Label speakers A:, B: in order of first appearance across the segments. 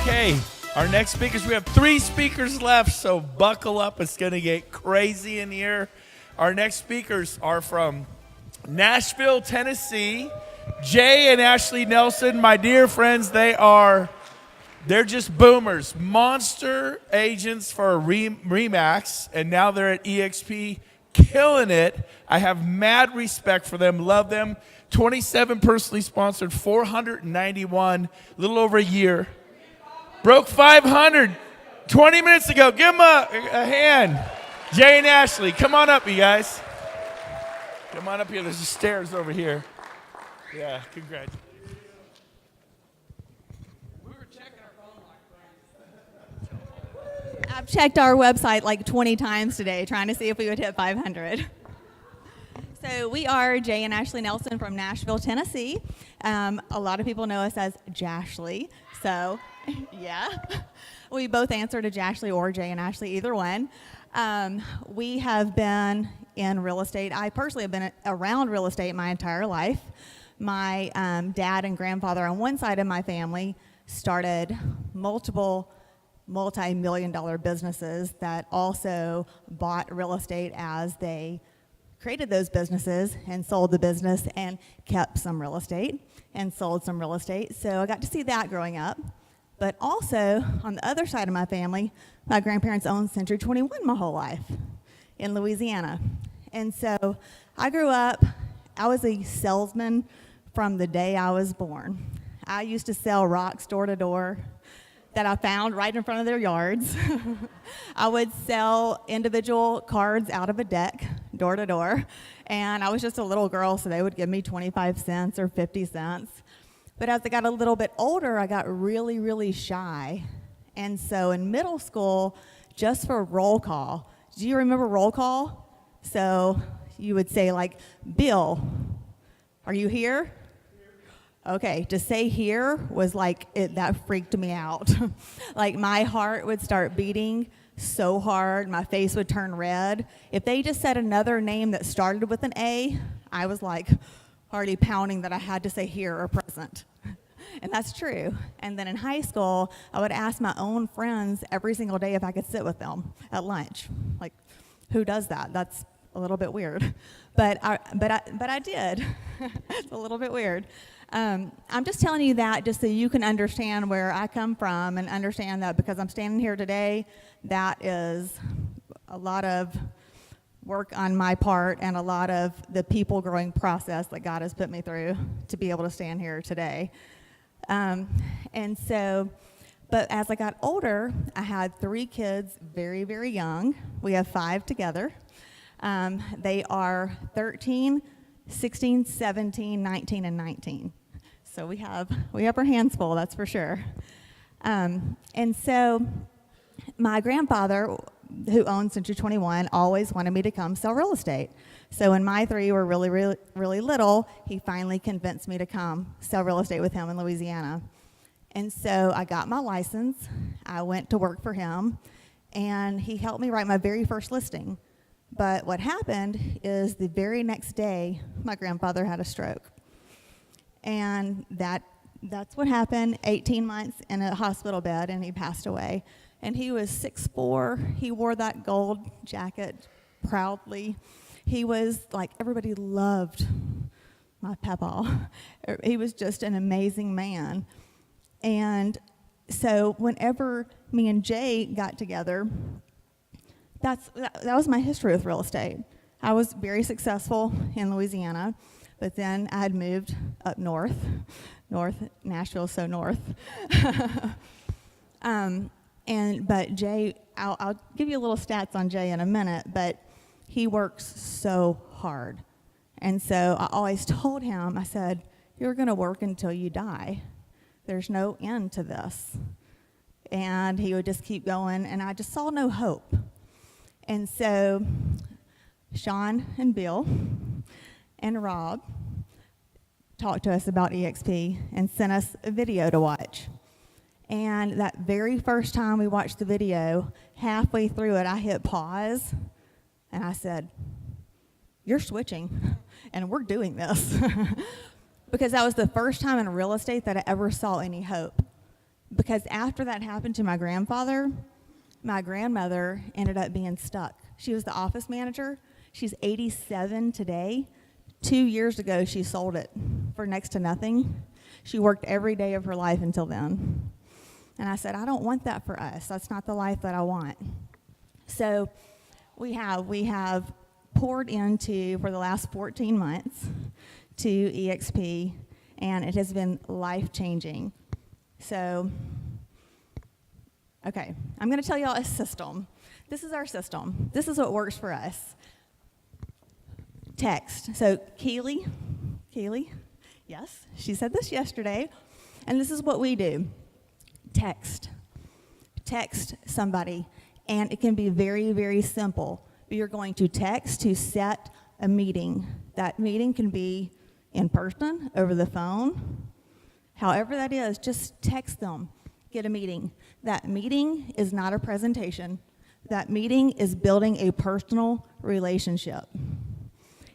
A: Okay, our next speakers, we have 3 speakers left, so buckle up. It's going to get crazy in here. Our next speakers are from Nashville, Tennessee. Jay and Ashley Nelson, my dear friends, they're just boomers, monster agents for Remax, and now they're at EXP, killing it. I have mad respect for them, love them. 27 personally sponsored, 491, a little over a year. Broke 500 20 minutes ago. Give them a hand. Jay and Ashley, come on up, you guys. Come on up here. There's the stairs over here. Yeah, congrats. We were checking our phone like
B: I've checked our website like 20 times today trying to see if we would hit 500. So we are Jay and Ashley Nelson from Nashville, Tennessee. A lot of people know us as Jashley. So, yeah. We both answer to Jashley or Jay and Ashley, either one. We have been in real estate. I personally have been around real estate my entire life. My dad and grandfather on one side of my family started multiple multi-million-dollar businesses that also bought real estate as they created those businesses and sold the business and kept some real estate and sold some real estate. So I got to see that growing up. But also, on the other side of my family, my grandparents owned Century 21 my whole life in Louisiana. And so I grew up, I was a salesman from the day I was born. I used to sell rocks door to door that I found right in front of their yards. I would sell individual cards out of a deck, door to door, and I was just a little girl, so they would give me 25 cents or 50 cents. But as I got a little bit older, I got really, really shy. And so in middle school, just for roll call, do you remember roll call? So you would say like, Bill, are you here? Okay, to say here was like, that freaked me out. Like my heart would start beating so hard, my face would turn red. If they just said another name that started with an A, I was like already pounding that I had to say here or present. And that's true. And then in high school, I would ask my own friends every single day if I could sit with them at lunch. Like, who does that? That's a little bit weird. But I did. It's a little bit weird. I'm just telling you that just so you can understand where I come from and understand that because I'm standing here today, that is a lot of work on my part and a lot of the people growing process that God has put me through to be able to stand here today. And so, but as I got older, I had 3 kids very, very young. We have 5 together. They are 13, 16, 17, 19, and 19. So we have our hands full, that's for sure. And so my grandfather, who owned Century 21, always wanted me to come sell real estate. So when my 3 were really, really, really little, he finally convinced me to come sell real estate with him in Louisiana. And so I got my license. I went to work for him, and he helped me write my very first listing. But what happened is the very next day, my grandfather had a stroke. And that's what happened, 18 months in a hospital bed, and he passed away. And he was 6'4". He wore that gold jacket proudly. He was like, everybody loved my papa. He was just an amazing man. And so whenever me and Jay got together, that was my history with real estate. I was very successful in Louisiana, but then I had moved up north. Nashville's so north. But Jay, I'll give you a little stats on Jay in a minute, but he works so hard. And so I always told him, I said, you're going to work until you die. There's no end to this. And he would just keep going, and I just saw no hope. And so Sean and Bill and Rob talked to us about EXP and sent us a video to watch. And that very first time we watched the video, halfway through it, I hit pause, and I said, you're switching, and we're doing this. Because that was the first time in real estate that I ever saw any hope. Because after that happened to my grandfather, my grandmother ended up being stuck. She was the office manager. She's 87 today. 2 years ago, she sold it for next to nothing. She worked every day of her life until then. And I said, I don't want that for us. That's not the life that I want. So we have poured into, for the last 14 months, to EXP, and it has been life-changing. So, okay, I'm going to tell y'all a system. This is our system. This is what works for us. Text. So Keely, yes, she said this yesterday, and this is what we do. Text somebody, and it can be very, very simple. You're going to text to set a meeting. That meeting can be in person, over the phone, however that is, just text them, get a meeting. That meeting is not a presentation. That meeting is building a personal relationship.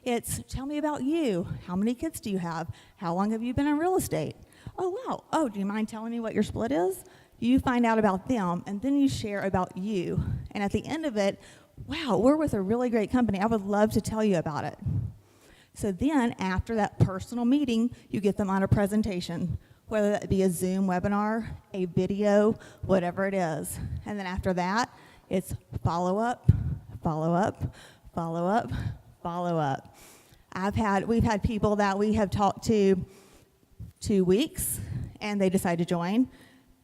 B: It's, tell me about you. How many kids do you have? How long have you been in real estate? Oh, wow. Oh, do you mind telling me what your split is? You find out about them, and then you share about you. And at the end of it, wow, we're with a really great company. I would love to tell you about it. So then, after that personal meeting, you get them on a presentation, whether that be a Zoom webinar, a video, whatever it is. And then after that, it's follow-up, follow-up, follow-up, follow-up. We've had people that we have talked to 2 weeks, and they decide to join.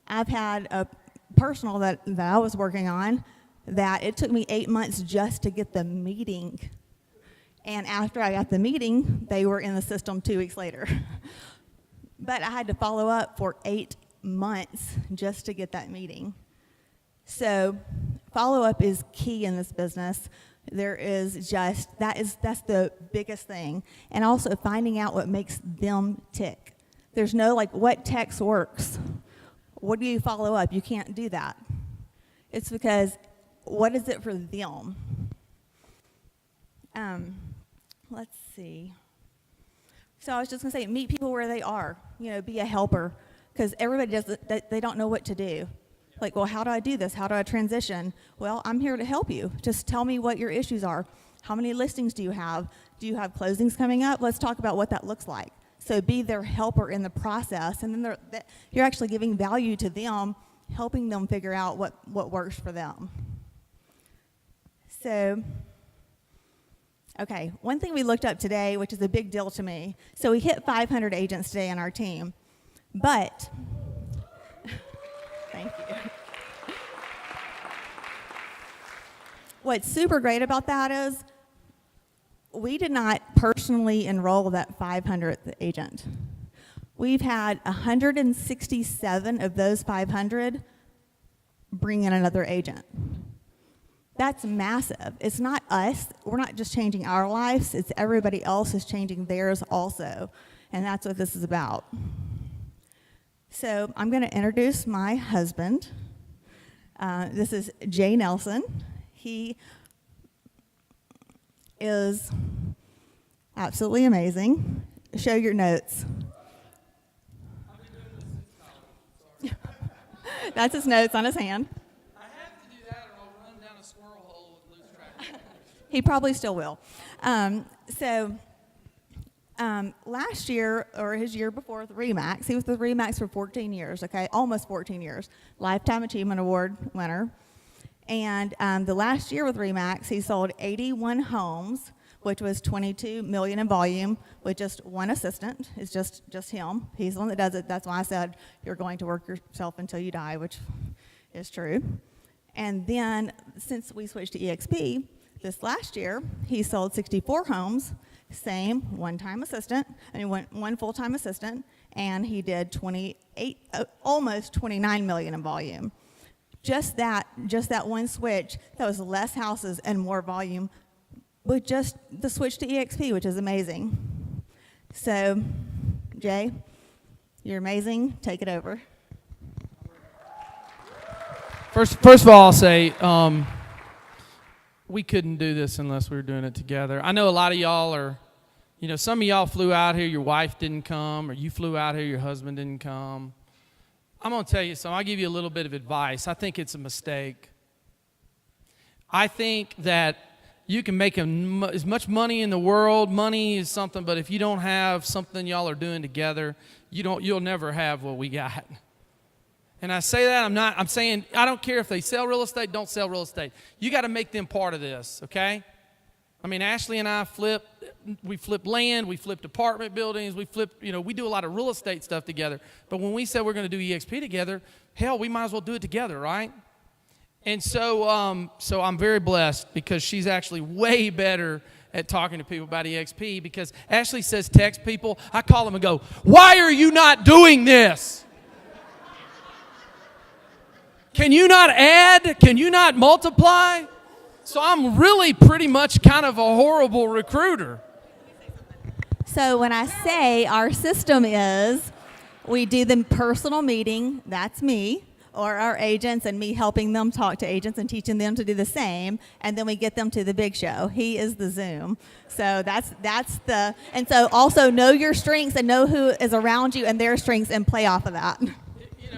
B: I've had a personal that I was working on that it took me 8 months just to get the meeting. And after I got the meeting, they were in the system 2 weeks later. But I had to follow up for 8 months just to get that meeting. So follow-up is key in this business. That's the biggest thing. And also finding out what makes them tick. There's no what text works. What do you follow up? You can't do that. It's because what is it for them? Let's see. So I was just going to say, meet people where they are. Be a helper. Because everybody does it, they don't know what to do. Well, how do I do this? How do I transition? Well, I'm here to help you. Just tell me what your issues are. How many listings do you have? Do you have closings coming up? Let's talk about what that looks like. So be their helper in the process, and then you're actually giving value to them, helping them figure out what works for them. So, okay, one thing we looked up today, which is a big deal to me. So we hit 500 agents today on our team, but thank you. What's super great about that is we did not personally enroll that 500th agent. We've had 167 of those 500 bring in another agent. That's massive. It's not us. We're not just changing our lives. It's everybody else is changing theirs also. And that's what this is about. So I'm going to introduce my husband. This is Jay Nelson. He is absolutely amazing. Show your notes.
C: I've been doing this since college.
B: That's his notes on his hand.
C: I have to do that or I'll run down a squirrel hole with loose track.
B: He probably still will. Last year, or his year before with RE/MAX, he was with RE/MAX for 14 years, okay, almost 14 years. Lifetime Achievement Award winner. And the last year with RE/MAX, he sold 81 homes, which was $22 million in volume, with just one assistant. It's just him. He's the one that does it. That's why I said you're going to work yourself until you die, which is true. And then since we switched to EXP, this last year, he sold 64 homes, same one-time assistant, one full-time assistant, and he did almost $29 million in volume. Just that one switch, that was less houses and more volume with just the switch to EXP, which is amazing. So, Jay, you're amazing. Take it over.
C: First of all, I'll say we couldn't do this unless we were doing it together. I know a lot of y'all are, some of y'all flew out here, your wife didn't come, or you flew out here, your husband didn't come. I'm going to tell you something. I'll give you a little bit of advice. I think it's a mistake. I think that you can make as much money in the world. Money is something, but if you don't have something y'all are doing together, you'll never have what we got. And I say that, I'm saying I don't care if they sell real estate, don't sell real estate. You got to make them part of this, okay? I mean, Ashley and I we flip land, we flipped apartment buildings, we do a lot of real estate stuff together. But when we said we're going to do EXP together, hell, we might as well do it together, right? And so I'm very blessed because she's actually way better at talking to people about EXP because Ashley says text people. I call them and go, why are you not doing this? Can you not add? Can you not multiply? So I'm really pretty much kind of a horrible recruiter.
B: So when I say our system is, we do the personal meeting, that's me, or our agents and me helping them talk to agents and teaching them to do the same, and then we get them to the big show. He is the Zoom. So and so also know your strengths and know who is around you and their strengths and play off of that.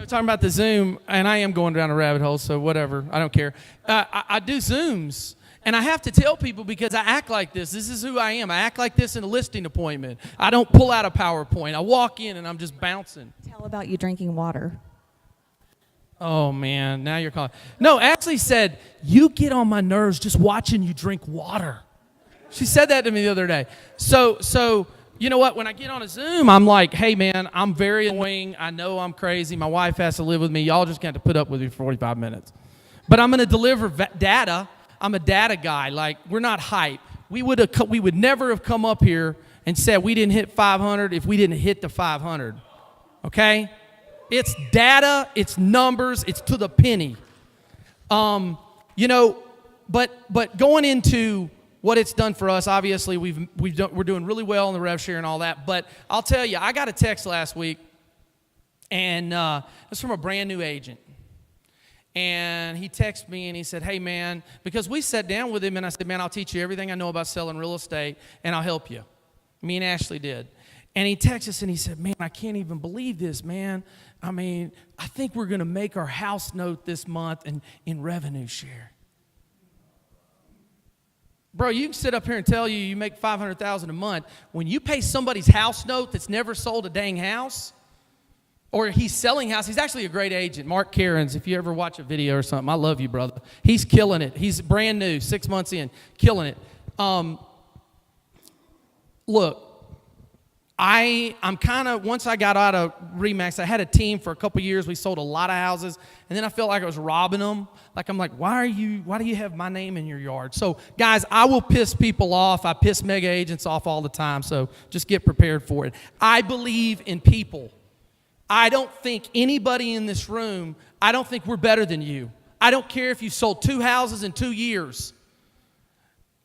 C: Talking about the Zoom, and I am going down a rabbit hole, so whatever, I don't care. I do Zooms, and I have to tell people because I act like this. This is who I am. I act like this in a listing appointment. I don't pull out a PowerPoint. I walk in, and I'm just bouncing.
B: Tell about you drinking water.
C: Oh, man, now you're calling. No, Ashley said, you get on my nerves just watching you drink water. She said that to me the other day. So you know what? When I get on a Zoom, I'm like, hey, man, I'm very annoying. I know I'm crazy. My wife has to live with me. Y'all just got to put up with me for 45 minutes. But I'm going to deliver data. I'm a data guy. Like, we're not hype. We would never have come up here and said we didn't hit 500 if we didn't hit the 500. Okay? It's data. It's numbers. It's to the penny. But going into what it's done for us, obviously, we're doing really well in the rev share and all that. But I'll tell you, I got a text last week, and it's from a brand new agent. And he texted me, and he said, hey, man, because we sat down with him, and I said, man, I'll teach you everything I know about selling real estate, and I'll help you. Me and Ashley did. And he texted us, and he said, man, I can't even believe this, man. I mean, I think we're going to make our house note this month in revenue share. Bro, you can sit up here and tell you make $500,000 a month. When you pay somebody's house note that's never sold a dang house, or he's selling house, he's actually a great agent. Mark Cairns, if you ever watch a video or something, I love you, brother. He's killing it. He's brand new, 6 months in, killing it. Look, I'm kind of, once I got out of RE/MAX, I had a team for a couple years. We sold a lot of houses, and then I felt like I was robbing them. I'm like, why do you have my name in your yard? So, guys, I will piss people off. I piss mega agents off all the time, so just get prepared for it. I believe in people. I don't think anybody in this room, I don't think we're better than you. I don't care if you sold 2 houses in 2 years.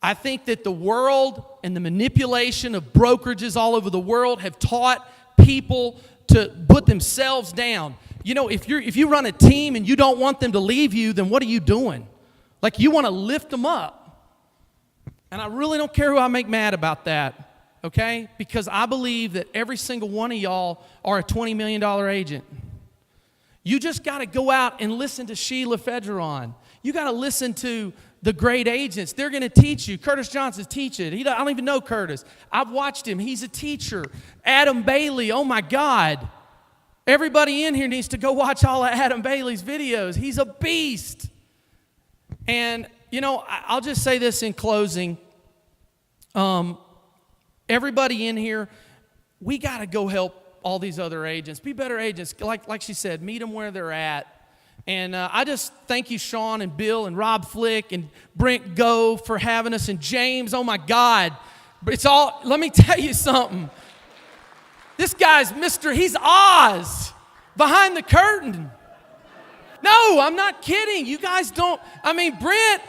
C: I think that the world and the manipulation of brokerages all over the world have taught people to put themselves down. You know, if you run a team and you don't want them to leave you, then what are you doing? Like, you want to lift them up. And I really don't care who I make mad about that, okay? Because I believe that every single one of y'all are a $20 million agent. You just got to go out and listen to Sheila Fedgeron. You got to listen to the great agents. They're going to teach you. Curtis Johnson's teaching. I don't even know Curtis. I've watched him. He's a teacher. Adam Bailey, oh my God. Everybody in here needs to go watch all of Adam Bailey's videos. He's a beast. And, you know, I'll just say this in closing. Everybody in here, we got to go help all these other agents. Be better agents. Like she said, meet them where they're at. And I just thank you, Sean and Bill and Rob Flick and Brent Gove for having us. And James, oh my God. Let me tell you something. This guy's he's Oz behind the curtain. No, I'm not kidding. You guys don't, Brent,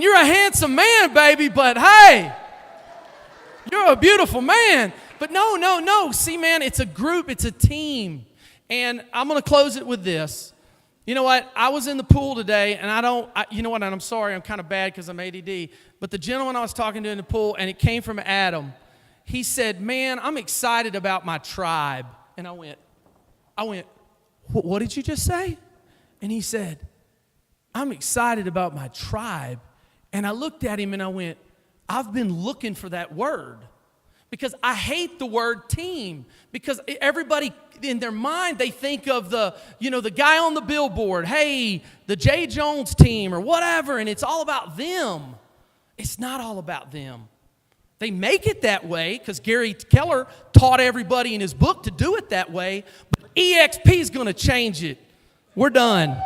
C: you're a handsome man, baby, but hey, you're a beautiful man. But no. See, man, it's a group, it's a team. And I'm going to close it with this. You know what? I was in the pool today, and you know what? And I'm sorry, I'm kind of bad because I'm ADD. But the gentleman I was talking to in the pool, and it came from Adam, he said, man, I'm excited about my tribe. And I went, What did you just say? And he said, I'm excited about my tribe. And I looked at him and I went, I've been looking for that word. Because I hate the word team. Because everybody in their mind, they think of the guy on the billboard, hey, the J. Jones team or whatever, and it's all about them. It's not all about them. They make it that way because Gary Keller taught everybody in his book to do it that way, but EXP is going to change it. We're done.